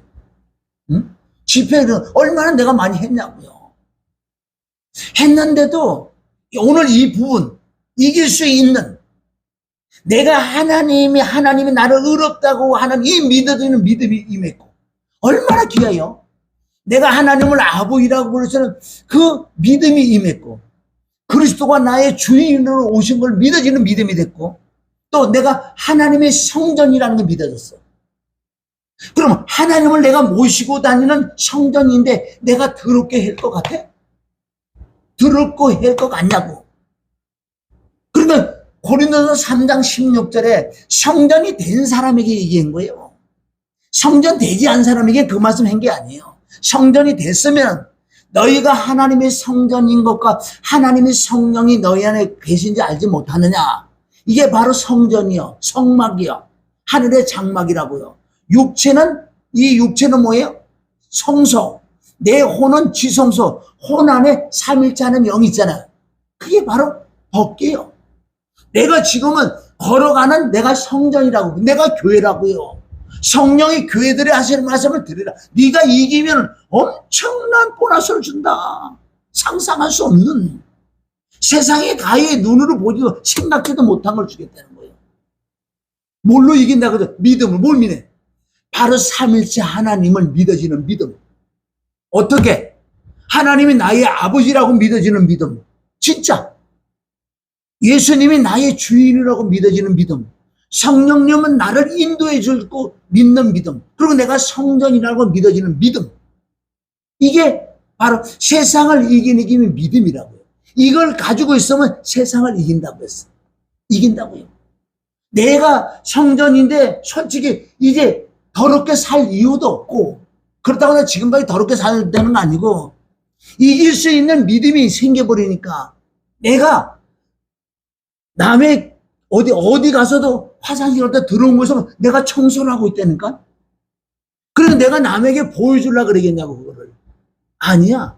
Speaker 1: 응? 집회는 얼마나 내가 많이 했냐고요. 했는데도 오늘 이 부분 이길 수 있는 내가 하나님이 나를 의롭다고 하는 이 믿어지는 믿음이 임했고 얼마나 귀해요. 내가 하나님을 아버지라고 부르서는 그 믿음이 임했고 그리스도가 나의 주인으로 오신 걸 믿어지는 믿음이 됐고 또 내가 하나님의 성전이라는 게 믿어졌어. 그럼 하나님을 내가 모시고 다니는 성전인데 내가 더럽게 할 것 같아? 더럽고 할 것 같냐고. 그러면 고린도서 3장 16절에 성전이 된 사람에게 얘기한 거예요. 성전 되지 않은 사람에게 그 말씀 한 게 아니에요. 성전이 됐으면 너희가 하나님의 성전인 것과 하나님의 성령이 너희 안에 계신지 알지 못하느냐. 이게 바로 성전이요. 성막이요. 하늘의 장막이라고요. 이 육체는 뭐예요? 성소. 내 혼은 지성소. 혼 안에 삼일째 하는 영이 있잖아요. 그게 바로 법계요. 내가 지금은 걸어가는 내가 성전이라고. 내가 교회라고요. 성령이 교회들이 하시는 말씀을 들으라. 네가 이기면 엄청난 보너스를 준다. 상상할 수 없는 세상의 가의 눈으로 보지도 생각지도 못한 걸 주겠다는 거예요. 뭘로 이긴다 그래? 믿음을. 뭘 믿네? 바로 삼일째 하나님을 믿어지는 믿음. 어떻게? 하나님이 나의 아버지라고 믿어지는 믿음. 진짜 예수님이 나의 주인이라고 믿어지는 믿음. 성령님은 나를 인도해 주고 믿는 믿음. 그리고 내가 성전이라고 믿어지는 믿음. 이게 바로 세상을 이기는 힘이 믿음이라고요. 이걸 가지고 있으면 세상을 이긴다고 했어. 이긴다고요. 내가 성전인데 솔직히 이제 더럽게 살 이유도 없고 그렇다고 내가 지금까지 더럽게 살야 되는 거 아니고 이길 수 있는 믿음이 생겨버리니까 내가 남의 어디 가서도 화장실 갈 때 들어온 곳에서 내가 청소를 하고 있다니까? 그래서 내가 남에게 보여주려고 그러겠냐고, 그거를. 아니야.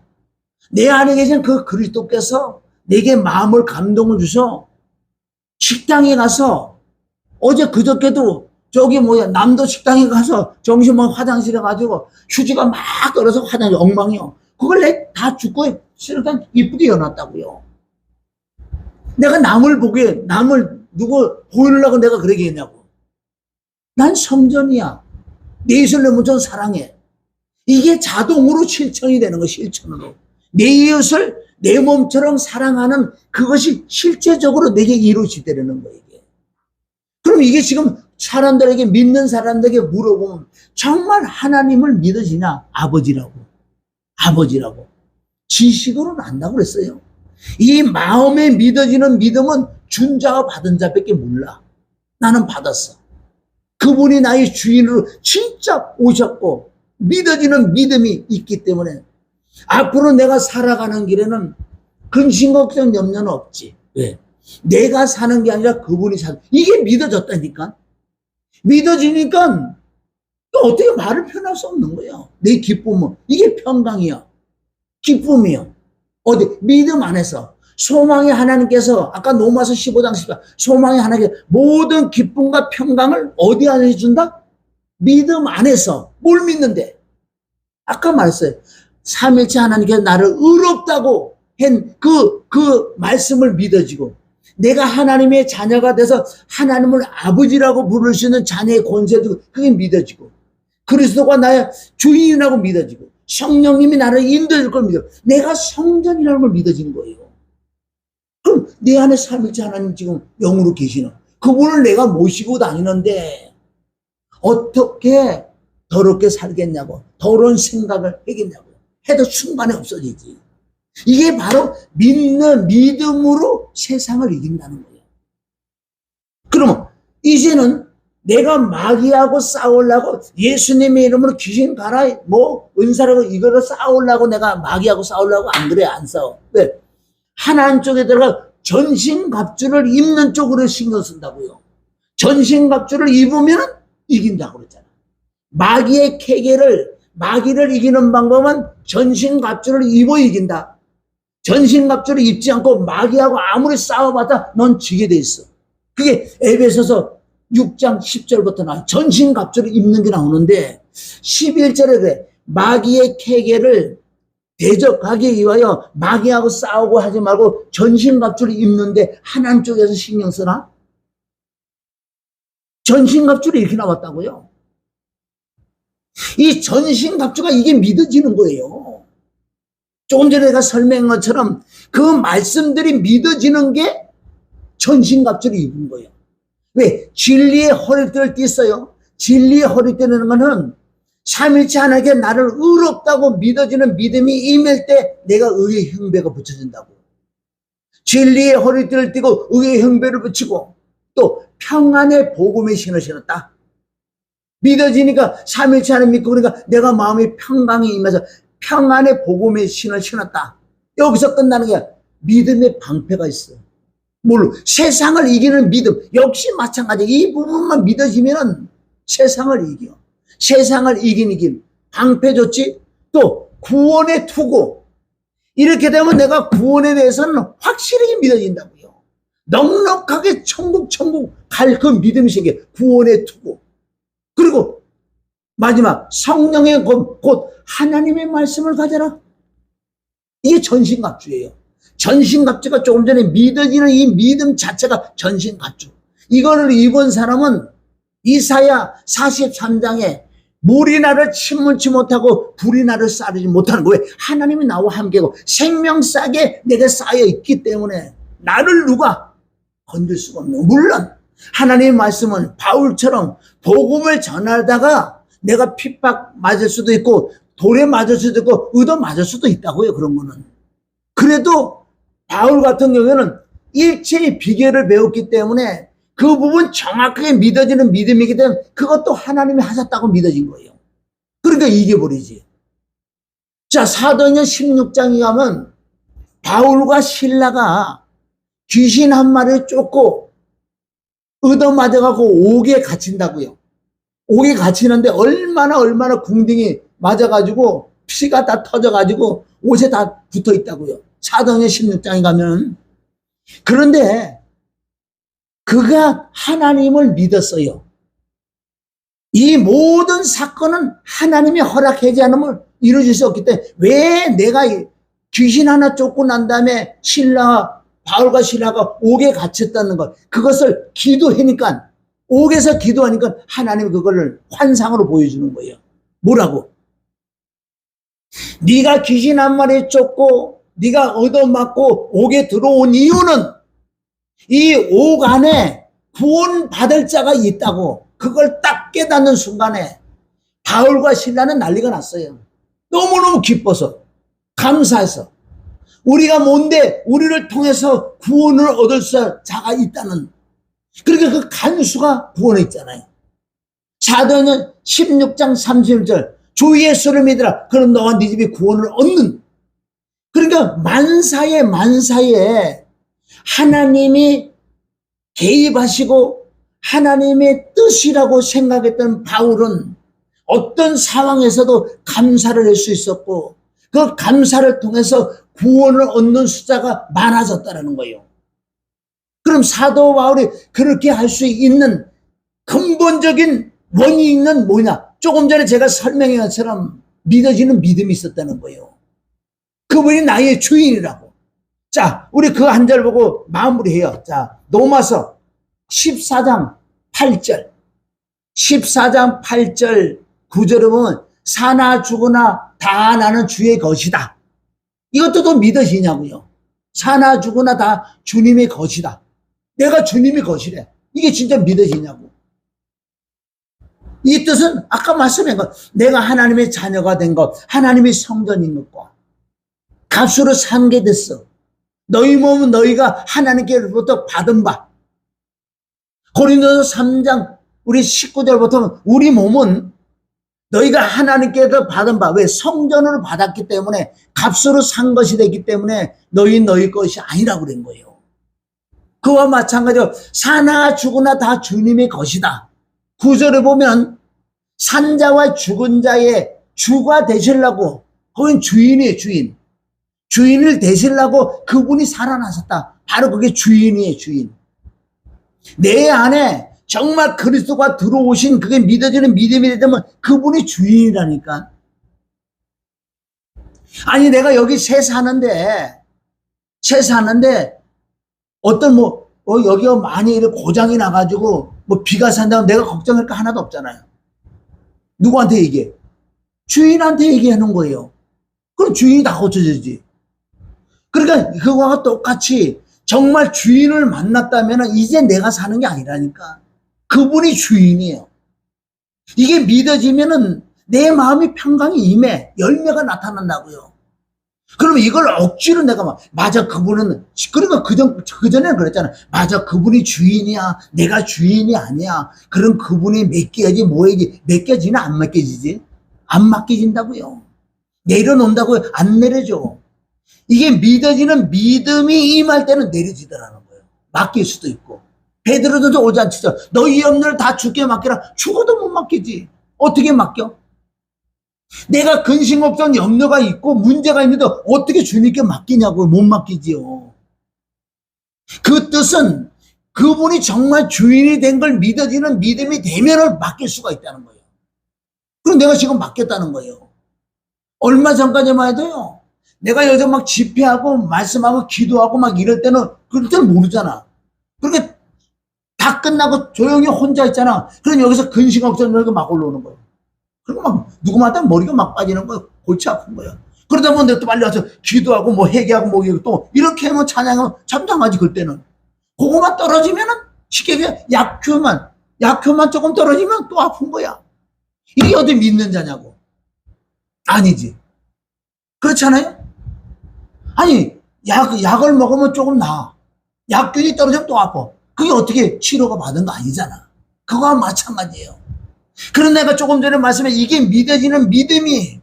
Speaker 1: 내 안에 계신 그 그리스도께서 내게 마음을 감동을 주셔. 식당에 가서, 어제 그저께도 남도 식당에 가서 점심만 화장실에 가지고 휴지가 막 떨어서 화장실 엉망이요. 그걸 내 다 죽고 실은 이쁘게 해놨다고요. 내가 남을 누구 보이려고 내가 그러게 했냐고. 난 성전이야. 내 이웃을 내 몸처럼 사랑해. 이게 자동으로 실천이 되는 거, 실천으로. 내 이웃을 내 몸처럼 사랑하는 그것이 실제적으로 내게 이루어지되는 거예요, 이게. 그럼 이게 지금 사람들에게, 믿는 사람들에게 물어보면 정말 하나님을 믿어지냐? 아버지라고. 지식으로는 안다고 그랬어요. 이 마음에 믿어지는 믿음은 준 자와 받은 자밖에 몰라. 나는 받았어. 그분이 나의 주인으로 진짜 오셨고 믿어지는 믿음이 있기 때문에 앞으로 내가 살아가는 길에는 근심 걱정 염려는 없지. 왜? 내가 사는 게 아니라 그분이 사는. 이게 믿어졌다니까. 믿어지니까 또 어떻게 말을 표현할 수 없는 거예요. 내 기쁨은. 이게 평강이야. 기쁨이요. 어디? 믿음 안에서. 소망의 하나님께서, 아까 로마서 15장 14, 소망의 하나님께서 모든 기쁨과 평강을 어디 안에 준다? 믿음 안에서. 뭘 믿는데? 아까 말했어요. 삼일체 하나님께서 나를 의롭다고 한 그 말씀을 믿어지고, 내가 하나님의 자녀가 돼서 하나님을 아버지라고 부를 수 있는 자녀의 권세도 그게 믿어지고, 그리스도가 나의 주인이라고 믿어지고, 성령님이 나를 인도해 줄 걸 믿어. 내가 성전이라는 걸 믿어지는 거예요. 그럼 내 안에 삼일체 하나님 지금 영으로 계시는 그분을 내가 모시고 다니는데 어떻게 더럽게 살겠냐고, 더러운 생각을 하겠냐고 해도 순간에 없어지지. 이게 바로 믿는 믿음으로 세상을 이긴다는 거예요. 그러면 이제는 내가 마귀하고 싸우려고 예수님의 이름으로 귀신 가라, 뭐 은사라고 이거를 싸우려고 내가 마귀하고 싸우려고 안 그래, 안 싸워. 왜? 하나님 쪽에 들어가 전신갑주를 입는 쪽으로 신경 쓴다고요. 전신갑주를 입으면 이긴다고 그랬잖아. 마귀의 캐계를, 마귀를 이기는 방법은 전신갑주를 입어 이긴다. 전신갑주를 입지 않고 마귀하고 아무리 싸워봤자 넌 지게 돼 있어. 그게 에베소서 6장 10절부터 나와. 전신갑주를 입는 게 나오는데 11절에 그래. 마귀의 캐계를 대적하기 위하여 마귀하고 싸우고 하지 말고 전신갑주를 입는데 하나님 쪽에서 신경 쓰나? 전신갑주를 이렇게 나왔다고요. 이 전신갑주가 이게 믿어지는 거예요. 조금 전에 내가 설명한 것처럼 그 말씀들이 믿어지는 게 전신갑주를 입은 거예요. 왜? 진리의 허리띠를 띠어요. 진리의 허리띠는 거는 삼일체 하나님께 나를 의롭다고 믿어지는 믿음이 임할 때 내가 의의 형배가 붙여진다고. 진리의 허리띠를 띠고 의의 형배를 붙이고 또 평안의 복음의 신을 신었다. 믿어지니까 삼일체 하나님 믿고 그러니까 내가 마음이 평강이 임해서 평안의 복음의 신을 신었다. 여기서 끝나는 게 믿음의 방패가 있어. 물론 세상을 이기는 믿음 역시 마찬가지. 이 부분만 믿어지면 세상을 이겨. 세상을 이긴 힘, 방패 좋지? 또 구원의 투구. 이렇게 되면 내가 구원에 대해서는 확실하게 믿어진다고요. 넉넉하게 천국 갈 그 믿음이 생겨. 구원의 투구. 그리고 마지막 성령의 곧 하나님의 말씀을 가져라. 이게 전신갑주예요. 전신갑주가 조금 전에 믿어지는 이 믿음 자체가 전신갑주. 이거를 입은 사람은 이사야 43장에 물이 나를 침문치 못하고 불이 나를 싸르지 못하는 거예요. 하나님이 나와 함께고 생명싸게 내가 쌓여 있기 때문에 나를 누가 건들 수가 없는 거예요. 물론 하나님의 말씀은 바울처럼 복음을 전하다가 내가 핍박 맞을 수도 있고 돌에 맞을 수도 있고 의도 맞을 수도 있다고요. 그런 거는. 그래도 바울 같은 경우에는 일체의 비결을 배웠기 때문에 그 부분 정확하게 믿어지는 믿음이기 때문에 그것도 하나님이 하셨다고 믿어진 거예요. 그러니까 이겨버리지. 자, 사도행전 16장에 가면 바울과 실라가 귀신 한 마리를 쫓고 얻어맞아가고 옥에 갇힌다고요. 옥에 갇히는데 얼마나 궁딩이 맞아가지고 피가 다 터져가지고 옷에 다 붙어 있다고요. 사도행전 16장에 가면. 그런데 그가 하나님을 믿었어요. 이 모든 사건은 하나님이 허락하지 않으면 이루어질 수 없기 때문에 왜 내가 귀신 하나 쫓고 난 다음에 바울과 실라가 옥에 갇혔다는 것, 그것을 기도하니까, 옥에서 기도하니까 하나님이 그거를 환상으로 보여주는 거예요. 뭐라고? 네가 귀신 한 마리 쫓고 네가 얻어맞고 옥에 들어온 이유는 이 옥 안에 구원받을 자가 있다고. 그걸 딱 깨닫는 순간에 바울과 실라는 난리가 났어요. 너무너무 기뻐서, 감사해서. 우리가 뭔데 우리를 통해서 구원을 얻을 자가 있다는. 그러니까 그 간수가 구원에 있잖아요. 사도행전 16장 31절 주 예수를 믿으라 그럼 너와 네 집이 구원을 얻는. 그러니까 만사에 하나님이 개입하시고 하나님의 뜻이라고 생각했던 바울은 어떤 상황에서도 감사를 할 수 있었고 그 감사를 통해서 구원을 얻는 숫자가 많아졌다는 거예요. 그럼 사도 바울이 그렇게 할 수 있는 근본적인 원인은 뭐냐? 조금 전에 제가 설명한 것처럼 믿어지는 믿음이 있었다는 거예요. 그분이 나의 주인이라고. 자, 우리 그 한 절 보고 마무리해요. 자, 로마서 14장 8절. 14장 8절 9절에 보면 사나 죽으나 다 나는 주의 것이다. 이것도 또 믿어지냐고요. 사나 죽으나 다 주님의 것이다. 내가 주님의 것이래. 이게 진짜 믿어지냐고. 이 뜻은 아까 말씀한 것, 내가 하나님의 자녀가 된 것, 하나님의 성전인 것과 값으로 산 게 됐어. 너희 몸은 너희가 하나님께로부터 받은 바. 고린도서 3장 우리 19절부터 우리 몸은 너희가 하나님께서 받은 바, 왜? 성전으로 받았기 때문에 값으로 산 것이 됐기 때문에 너희 것이 아니라고 그런 거예요. 그와 마찬가지로 사나 죽으나 다 주님의 것이다. 9절에 보면 산자와 죽은 자의 주가 되시려고, 거긴 주인이에요, 주인. 주인을 되시려고 그분이 살아나셨다. 바로 그게 주인이에요, 주인. 내 안에 정말 그리스도가 들어오신 그게 믿어지는 믿음이 되면 그분이 주인이라니까. 아니 내가 여기 새 사는데 어떤 여기가 많이 고장이 나가지고 비가 산다면 내가 걱정할 거 하나도 없잖아요. 누구한테 얘기해? 주인한테 얘기하는 거예요. 그럼 주인이 다 고쳐주지. 그러니까 그거와 똑같이 정말 주인을 만났다면 이제 내가 사는 게 아니라니까. 그분이 주인이에요. 이게 믿어지면은 내 마음이 평강이 임해. 열매가 나타난다고요. 그러면 이걸 억지로 내가 맞아, 그분은, 그러니까 그전에는 그랬잖아. 맞아, 그분이 주인이야. 내가 주인이 아니야. 그럼 그분이 맡겨야지, 뭐야지. 맡겨지나 안 맡겨지지? 안 맡겨진다고요. 내려놓는다고요. 안 내려줘. 이게 믿어지는 믿음이 임할 때는 내려지더라는 거예요. 맡길 수도 있고. 베드로도 오지 않죠. 너희 염려를 다 주께 맡기라. 죽어도 못 맡기지. 어떻게 맡겨? 내가 근심걱정 염려가 있고 문제가 있는데 어떻게 주님께 맡기냐고. 못 맡기지요. 그 뜻은 그분이 정말 주인이 된 걸 믿어지는 믿음이 되면을 맡길 수가 있다는 거예요. 그럼 내가 지금 맡겼다는 거예요. 얼마 전까지만 해도요. 내가 여기서 막 집회하고 말씀하고 기도하고 막 이럴 때는 그럴 때는 모르잖아. 그러니까 다 끝나고 조용히 혼자 있잖아. 그럼 여기서 근심 걱정 이렇게 막 올라오는 거예요. 그리고 막 누구마다 머리가 막 빠지는 거예요. 골치 아픈 거예요. 그러다 보면 내가 또 빨리 와서 기도하고 뭐 회개하고 뭐 또 이렇게 하면 찬양하면 잠잠하지. 그때는 그거만 떨어지면은 쉽게 그냥 약효만 조금 떨어지면 또 아픈 거야. 이게 어디 믿는 자냐고. 아니지. 그렇잖아요. 아니 약을 먹으면 조금 나아. 약균이 떨어지면 또 아파. 그게 어떻게 치료가 받은 거 아니잖아. 그거와 마찬가지예요. 그런 내가 조금 전에 말씀해 이게 믿어지는 믿음이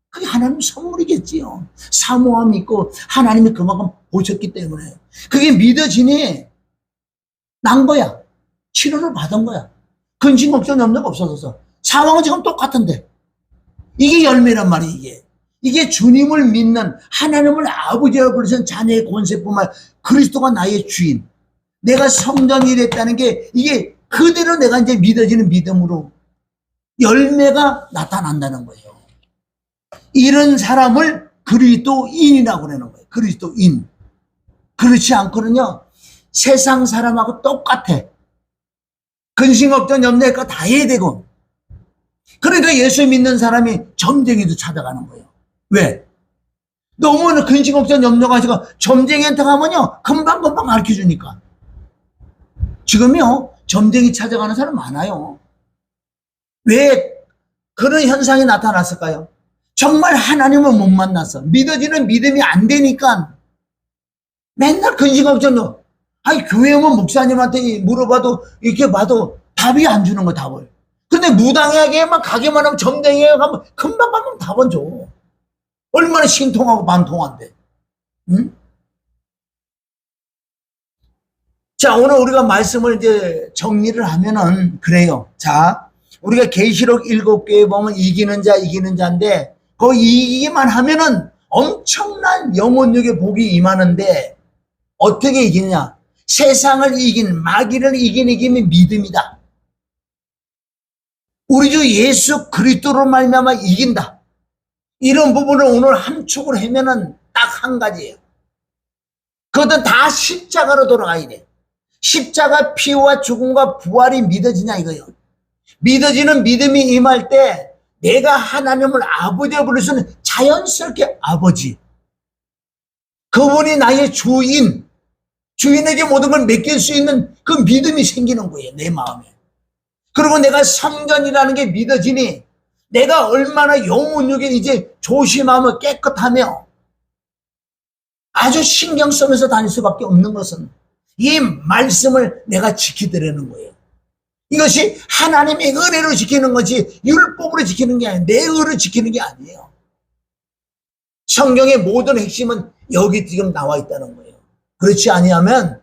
Speaker 1: 그게 하나님 선물이겠지요. 사모함이 있고 하나님이 그만큼 보셨기 때문에 그게 믿어지니 난 거야. 치료를 받은 거야. 근심 걱정 염려가 없어져서 상황은 지금 똑같은데 이게 열매란 말이에요. 이게 주님을 믿는 하나님을 아버지라고 부르신 자녀의 권세뿐만 그리스도가 나의 주인, 내가 성전이 됐다는 게 이게 그대로 내가 이제 믿어지는 믿음으로 열매가 나타난다는 거예요. 이런 사람을 그리스도인이라고 그러는 거예요. 그리스도인. 그렇지 않고는요 세상 사람하고 똑같아. 근심 걱정 염려가 다 해야 되고. 그러니까 예수 믿는 사람이 점쟁이도 찾아가는 거예요. 왜? 너무 근심 걱정 염려가 가지고 점쟁이한테 가면요 금방 가르쳐 주니까. 지금요 점쟁이 찾아가는 사람 많아요. 왜 그런 현상이 나타났을까요? 정말 하나님을 못 만나서 믿어지는 믿음이 안 되니까 맨날 근심 걱정. 아니 교회 오면 목사님한테 물어봐도 이렇게 봐도 답이 안 주는 거 답을. 근데 무당에게만 가게만 하면 점쟁이에 가면 금방 가면 답은 줘. 얼마나 신통하고 반통한데. 응? 자, 오늘 우리가 말씀을 이제 정리를 하면은 그래요. 자, 우리가 계시록 7교에 보면 이기는 자인데 그 이기기만 하면은 엄청난 영혼력의 복이 임하는데 어떻게 이기느냐? 세상을 이긴, 마귀를 이긴 이김이 믿음이다. 우리 주 예수 그리스도로 말미암아 이긴다. 이런 부분을 오늘 함축을 하면은 딱 한 가지예요. 그것도 다 십자가로 돌아가야 돼. 십자가 피와 죽음과 부활이 믿어지냐 이거요. 믿어지는 믿음이 임할 때 내가 하나님을 아버지로 부를 수는 자연스럽게 아버지. 그분이 나의 주인에게 모든 걸 맡길 수 있는 그 믿음이 생기는 거예요. 내 마음에. 그리고 내가 성전이라는 게 믿어지니 내가 얼마나 영혼력에 이제 조심하며 깨끗하며 아주 신경 쓰면서 다닐 수밖에 없는 것은 이 말씀을 내가 지키더라는 거예요. 이것이 하나님의 은혜로 지키는 것이 율법으로 지키는 게 아니에요. 내 의로 지키는 게 아니에요. 성경의 모든 핵심은 여기 지금 나와 있다는 거예요. 그렇지 아니하면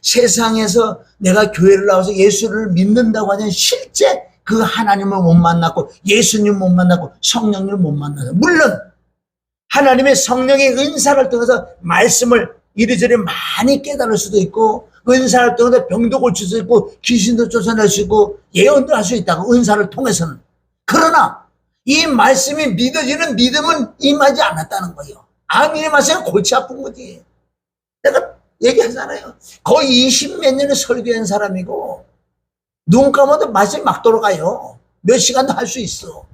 Speaker 1: 세상에서 내가 교회를 나와서 예수를 믿는다고 하면 실제 그 하나님을 못 만났고 예수님 못 만났고 성령님을 못 만나요. 물론 하나님의 성령의 은사를 통해서 말씀을 이리저리 많이 깨달을 수도 있고 은사를 통해서 병도 고칠 수 있고 귀신도 쫓아낼 수 있고 예언도 할 수 있다고 은사를 통해서는. 그러나 이 말씀이 믿어지는 믿음은 임하지 않았다는 거예요. 아멘의 말씀은 골치 아픈 거지. 내가 얘기하잖아요. 거의 20몇 년을 설교한 사람이고 눈 감아도 말씀이 막 돌아가요. 몇 시간도 할 수 있어.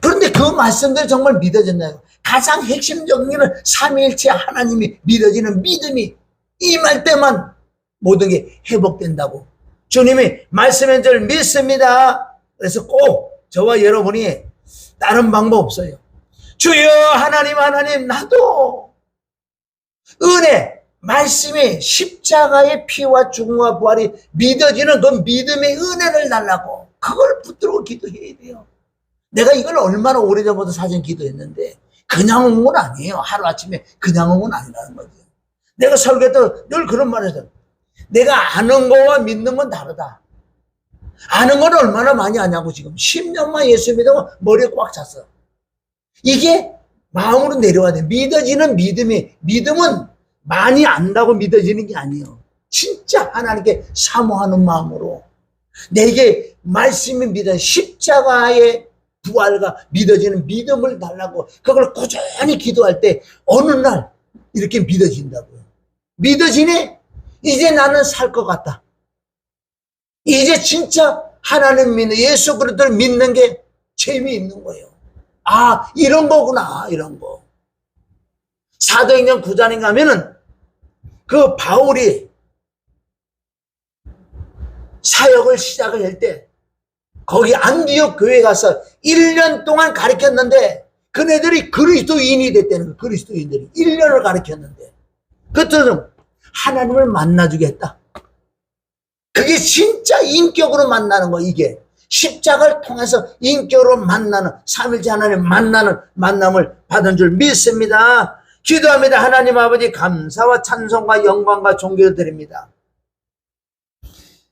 Speaker 1: 그런데 그 말씀들이 정말 믿어졌나요? 가장 핵심적인 게 삼위일체 하나님이 믿어지는 믿음이 임할 때만 모든 게 회복된다고. 주님이 말씀한 줄 믿습니다. 그래서 꼭 저와 여러분이 다른 방법 없어요. 주여 하나님 나도 은혜 말씀이 십자가의 피와 죽음과 부활이 믿어지는 그 믿음의 은혜를 달라고 그걸 붙들고 기도해야 돼요. 내가 이걸 얼마나 오래전부터 사전 기도했는데 그냥 온 건 아니에요. 하루아침에 그냥 온 건 아니라는 거죠. 내가 설교 때 늘 그런 말을 했어요. 내가 아는 거와 믿는 건 다르다. 아는 건 얼마나 많이 아냐고 지금 10년만 예수 믿으면 머리에 꽉 찼어. 이게 마음으로 내려와야 돼. 믿어지는 믿음은 많이 안다고 믿어지는 게 아니에요. 진짜 하나님께 사모하는 마음으로 내게 말씀이 믿어 십자가의 부활과 믿어지는 믿음을 달라고 그걸 꾸준히 기도할 때 어느 날 이렇게 믿어진다고요. 믿어지니 이제 나는 살 것 같다. 이제 진짜 하나님 믿는 예수 그리스도를 믿는 게 재미있는 거예요. 아 이런 거구나 이런 거. 사도행전 9장에 가면은 그 바울이 사역을 시작을 할 때 거기 안디옥 교회에 가서 1년 동안 가르쳤는데 그네들이 그리스도인이 됐다는 거예요. 그리스도인들이 1년을 가르쳤는데 그때는 하나님을 만나주겠다. 그게 진짜 인격으로 만나는 거. 이게 십자가를 통해서 인격으로 만나는 삼일째 하나님 만나는 만남을 받은 줄 믿습니다. 기도합니다. 하나님 아버지 감사와 찬송과 영광과 존귀를 드립니다.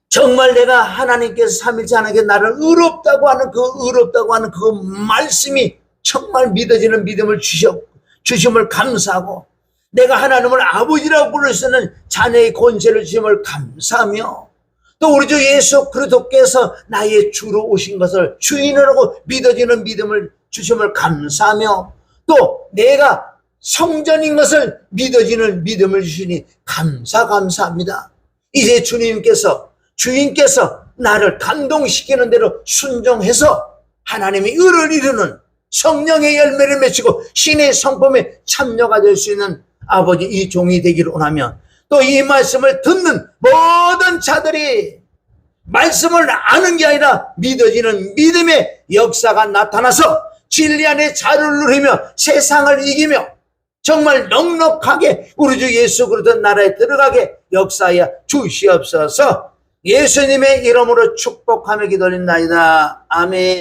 Speaker 1: 정말 내가 하나님께서 삼일째 하나님께 나를 의롭다고 하는 그 말씀이 정말 믿어지는 믿음을 주심을 감사하고 내가 하나님을 아버지라고 부를 수 있는 자녀의 권세를 주심을 감사하며 또 우리 주 예수 그리스도께서 나의 주로 오신 것을 주인으로 믿어지는 믿음을 주심을 감사하며 또 내가 성전인 것을 믿어지는 믿음을 주시니 감사합니다. 이제 주인께서 나를 감동시키는 대로 순종해서 하나님의 의를 이루는 성령의 열매를 맺히고 신의 성품에 참여가 될 수 있는 아버지 이 종이 되기를 원하며 또 이 말씀을 듣는 모든 자들이 말씀을 아는 게 아니라 믿어지는 믿음의 역사가 나타나서 진리 안에 자유를 누리며 세상을 이기며 정말 넉넉하게 우리 주 예수 그리스도 나라에 들어가게 역사하여 주시옵소서. 예수님의 이름으로 축복하며 기도드립니다. 아멘.